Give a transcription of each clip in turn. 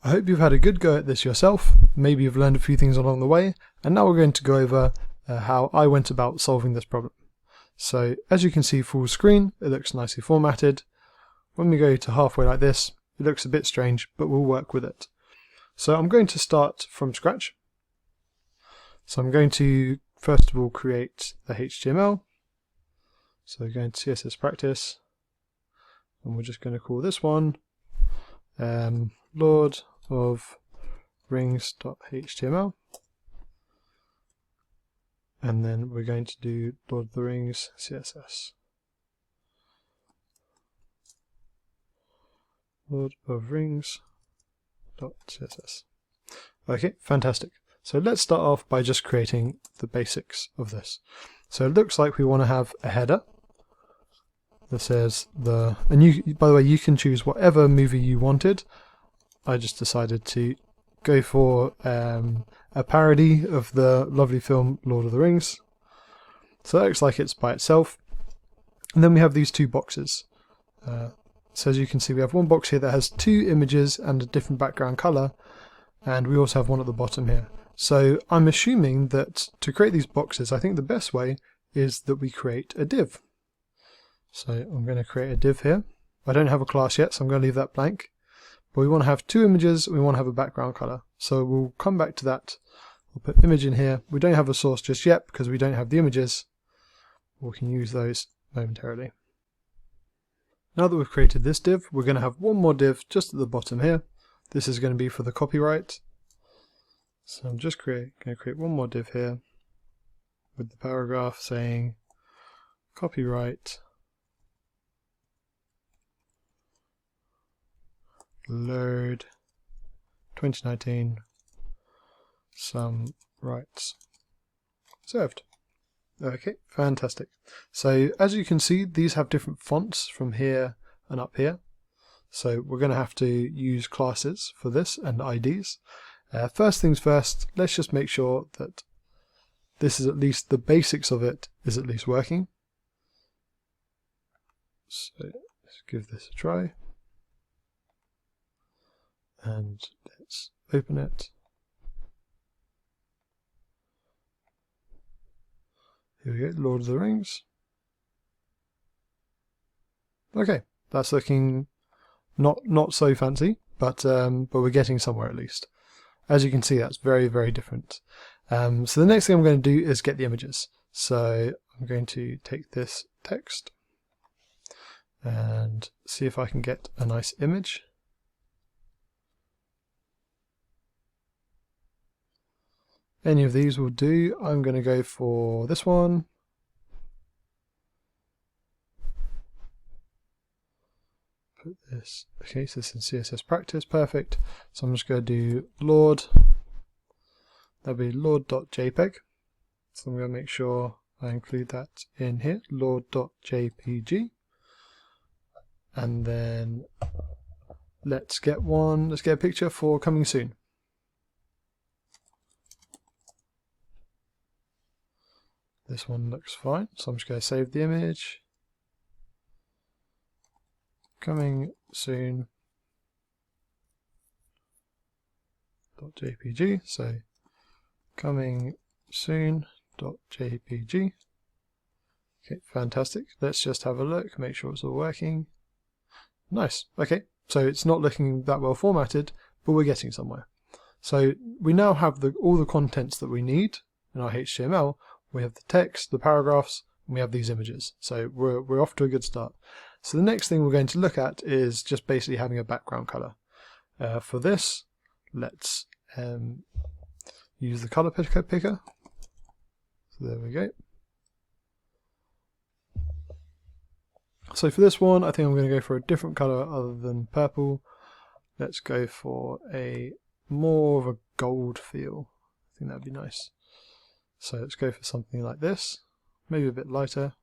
I hope you've had a good go at this yourself. Maybe you've learned a few things along the way, and now we're going to go over how I went about solving this problem. So as you can see, full screen, it looks nicely formatted. When we go to halfway like this, it looks a bit strange, but we'll work with it. So I'm going to start from scratch. So I'm going to first of all create the HTML. So going to CSS Practice, and we're just going to call this one Lord of Rings.html, and then we're going to do Lord of the Rings CSS. Lord of Rings.css. Okay, fantastic. So let's start off by just creating the basics of this. So it looks like we want to have a header that says and you, by the way, you can choose whatever movie you wanted. I just decided to go for a parody of the lovely film Lord of the Rings. So that looks like it's by itself. And then we have these two boxes. So as you can see, we have one box here that has two images and a different background color, and we also have one at the bottom here. So I'm assuming that to create these boxes, I think the best way is that we create a div. So I'm going to create a div here. I don't have a class yet, so I'm going to leave that blank. But we want to have two images, and we want to have a background color. So we'll come back to that. We'll put image in here. We don't have a source just yet because we don't have the images. We can use those momentarily. Now that we've created this div, we're going to have one more div just at the bottom here. This is going to be for the copyright. So I'm just going to create one more div here with the paragraph saying copyright Lord 2019 some rights reserved. Okay, fantastic. So as you can see, these have different fonts from here and up here. So we're going to have to use classes for this and IDs. First things first, let's just make sure that this is at least the basics of it is at least working. So let's give this a try. And let's open it. Here we go, Lord of the Rings. Okay, that's looking not so fancy, but we're getting somewhere at least. As you can see, that's very, very different. So the next thing I'm going to do is get the images. So I'm going to take this text and see if I can get a nice image. Any of these will do. I'm going to go for this one. Put this, okay, so this is CSS Practice, perfect. So I'm just going to do Lord, that'll be Lord.jpg. So I'm going to make sure I include that in here, Lord.jpg. And then let's get a picture for coming soon. This one looks fine, so I'm just going to save the image. Coming soon. .jpg. So coming soon. .jpg. Okay, fantastic. Let's just have a look, make sure it's all working. Nice. Okay, so it's not looking that well formatted, but we're getting somewhere. So we now have all the contents that we need in our HTML. We have the text, the paragraphs, and we have these images. So we're off to a good start. So the next thing we're going to look at is just basically having a background color. For this, let's use the color picker. So there we go. So for this one, I think I'm going to go for a different color other than purple. Let's go for a more of a gold feel. I think that'd be nice. So let's go for something like this, maybe a bit lighter.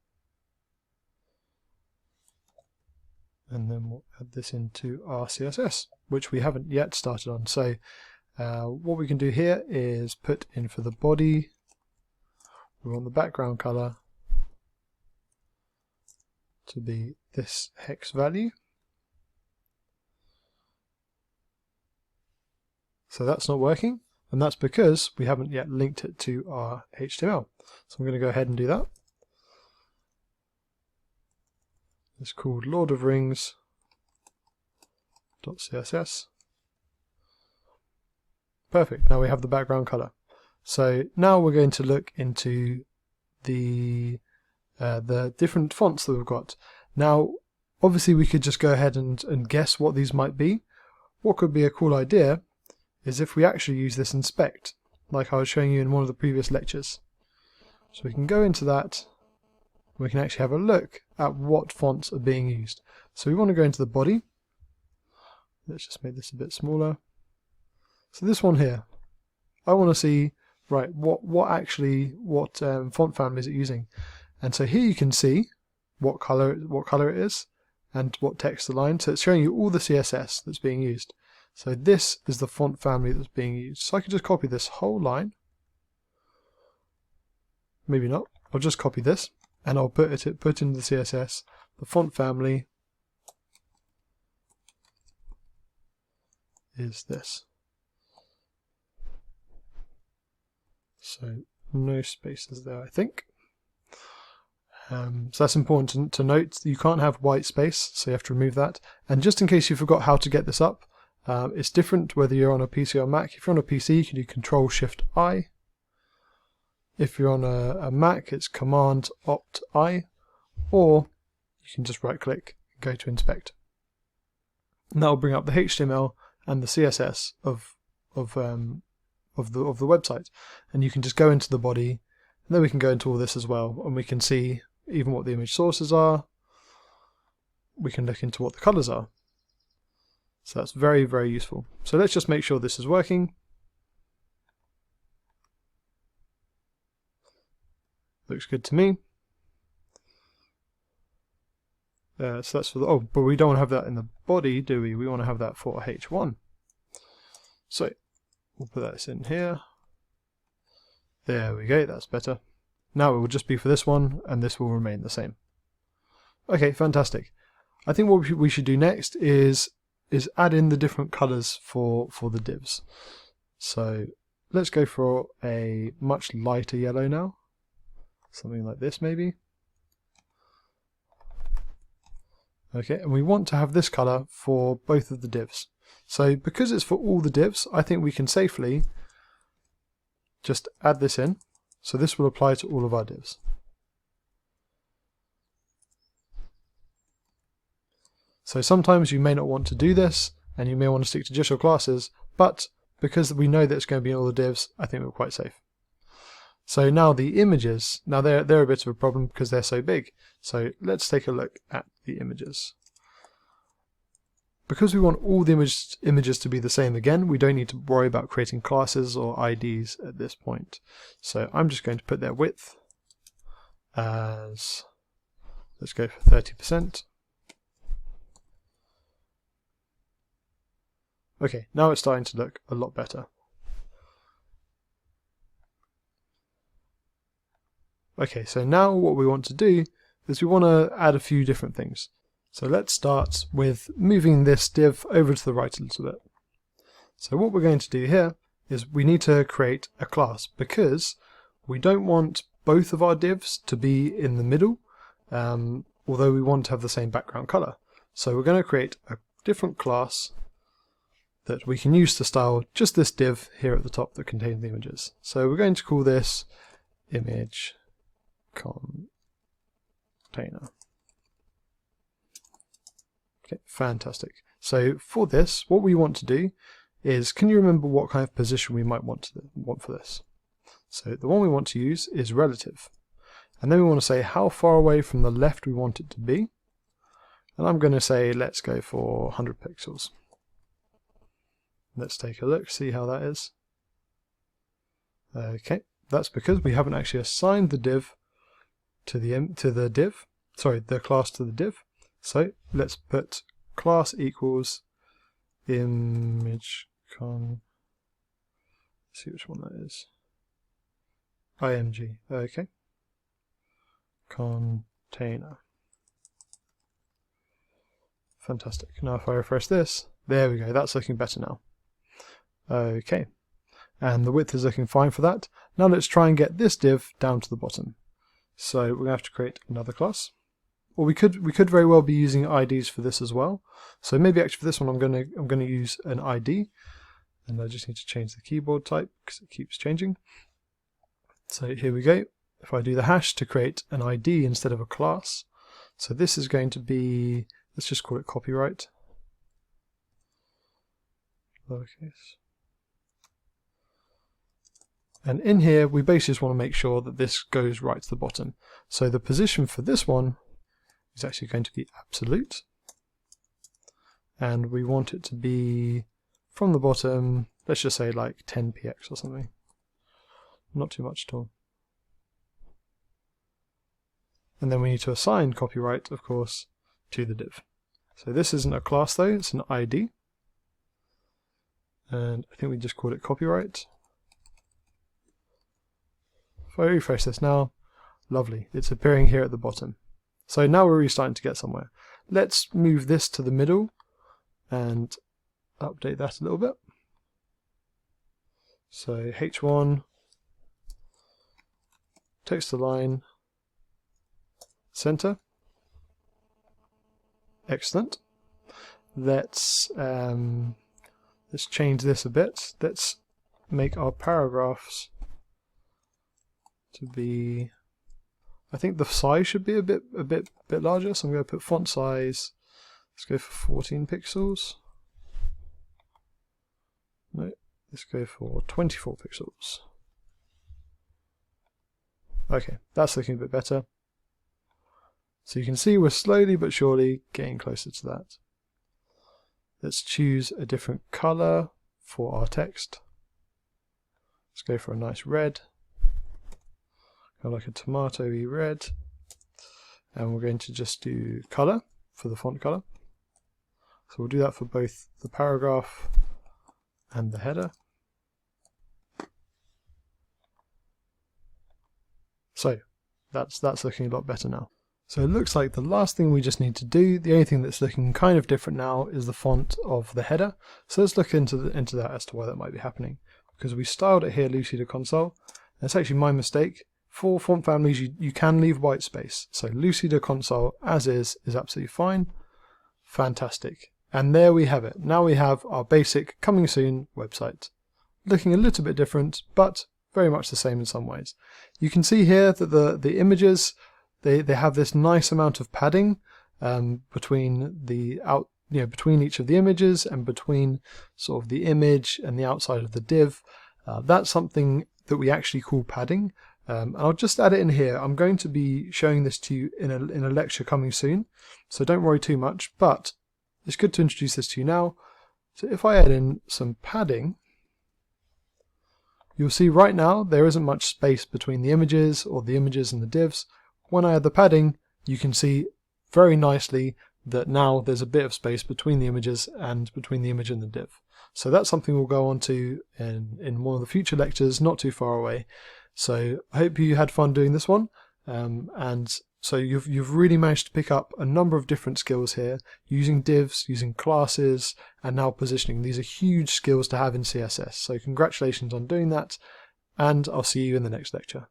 And then we'll add this into our CSS, which we haven't yet started on. So what we can do here is put in for the body, we want the background color to be this hex value. So that's not working, and that's because we haven't yet linked it to our HTML. So I'm going to go ahead and do that. It's called Lord of Rings.css. Perfect, now we have the background color. So now we're going to look into the different fonts that we've got. Now, obviously we could just go ahead and guess what these might be. What could be a cool idea is if we actually use this inspect, like I was showing you in one of the previous lectures. So we can go into that, we can actually have a look at what fonts are being used. So we want to go into the body. Let's just make this a bit smaller. So this one here, I want to see, right, what font family is it using? And so here you can see what color it is and what text aligned. So it's showing you all the CSS that's being used. So this is the font family that's being used. So I could just copy this whole line. Maybe not. I'll just copy this and I'll put in the CSS the font family is this. So no spaces there, I think. So that's important to note. You can't have white space, so you have to remove that. And just in case you forgot how to get this up, it's different whether you're on a PC or Mac. If you're on a PC, you can do Control-Shift-I. If you're on a Mac, it's Command-Opт-I, or you can just right-click and go to Inspect. And that will bring up the HTML and the CSS of the website, and you can just go into the body, and then we can go into all this as well, and we can see even what the image sources are. We can look into what the colors are. So that's very, very useful. So let's just make sure this is working. Looks good to me. So that's for the, oh, but we don't want to have that in the body, do we? We want to have that for H1. So we'll put that in here. There we go, that's better. Now it will just be for this one, and this will remain the same. Okay, fantastic. I think what we should do next is add in the different colors for the divs. So let's go for a much lighter yellow now. Something like this maybe. Okay, and we want to have this color for both of the divs. So because it's for all the divs, I think we can safely just add this in. So this will apply to all of our divs. So sometimes you may not want to do this, and you may want to stick to just your classes, but because we know that it's going to be in all the divs, I think we're quite safe. So now the images, now they're a bit of a problem because they're so big. So let's take a look at the images. Because we want all the images to be the same again, we don't need to worry about creating classes or IDs at this point. So I'm just going to put their width as, let's go for 30%. Okay, now it's starting to look a lot better. Okay, so now what we want to do is we want to add a few different things. So let's start with moving this div over to the right a little bit. So what we're going to do here is we need to create a class because we don't want both of our divs to be in the middle, although we want to have the same background color. So we're going to create a different class that we can use to style just this div here at the top that contains the images. So we're going to call this image container. Okay, fantastic. So for this, what we want to do is, can you remember what kind of position we might want for this? So the one we want to use is relative. And then we want to say how far away from the left we want it to be. And I'm going to say, let's go for 100 pixels. Let's take a look, see how that is. Okay, that's because we haven't actually assigned the div to the div. Sorry, the class to the div. So let's put class equals image con. Let's see which one that is. img. Okay. Container. Fantastic. Now if I refresh this, there we go. That's looking better now. Okay, and the width is looking fine for that. Now let's try and get this div down to the bottom. So we're going to have to create another class. Or we could very well be using IDs for this as well. So maybe actually for this one I'm going to use an ID, and I just need to change the keyboard type because it keeps changing. So here we go. If I do the hash to create an ID instead of a class, so this is going to be, let's just call it copyright. Lowercase. And in here we basically just want to make sure that this goes right to the bottom. So the position for this one is actually going to be absolute, and we want it to be from the bottom, let's just say like 10px or something, not too much at all. And then we need to assign copyright, of course, to the div. So this isn't a class though, it's an ID, and I think we just call it copyright. If I refresh this now, lovely, it's appearing here at the bottom. So now we're really starting to get somewhere. Let's move this to the middle and update that a little bit. So h1, text align, center. Excellent. Let's change this a bit. Let's make our paragraphs to be, I think the size should be a bit larger, so I'm going to put font size, let's go for 14 pixels. No, let's go for 24 pixels. Okay, that's looking a bit better. So you can see we're slowly but surely getting closer to that. Let's choose a different color for our text. Let's go for a nice red. Go like a tomatoey red. And we're going to just do color for the font color. So we'll do that for both the paragraph and the header. So that's looking a lot better now. So it looks like the last thing we just need to do, the only thing that's looking kind of different now, is the font of the header. So let's look into that as to why that might be happening. Because we styled it here Lucida Console, and it's actually my mistake. For font families you can leave white space. So Lucida Console as is absolutely fine. Fantastic. And there we have it. Now we have our basic coming soon website. Looking a little bit different, but very much the same in some ways. You can see here that the images, they have this nice amount of padding between between each of the images and between sort of the image and the outside of the div. That's something that we actually call padding. I'll just add it in here. I'm going to be showing this to you in a lecture coming soon, so don't worry too much, but it's good to introduce this to you now. So if I add in some padding, you'll see right now there isn't much space between the images or the images and the divs. When I add the padding, you can see very nicely that now there's a bit of space between the images and between the image and the div. So that's something we'll go on to in one of the future lectures not too far away. So I hope you had fun doing this one, and so you've really managed to pick up a number of different skills here, using divs, using classes, and now positioning. These are huge skills to have in CSS, so congratulations on doing that, and I'll see you in the next lecture.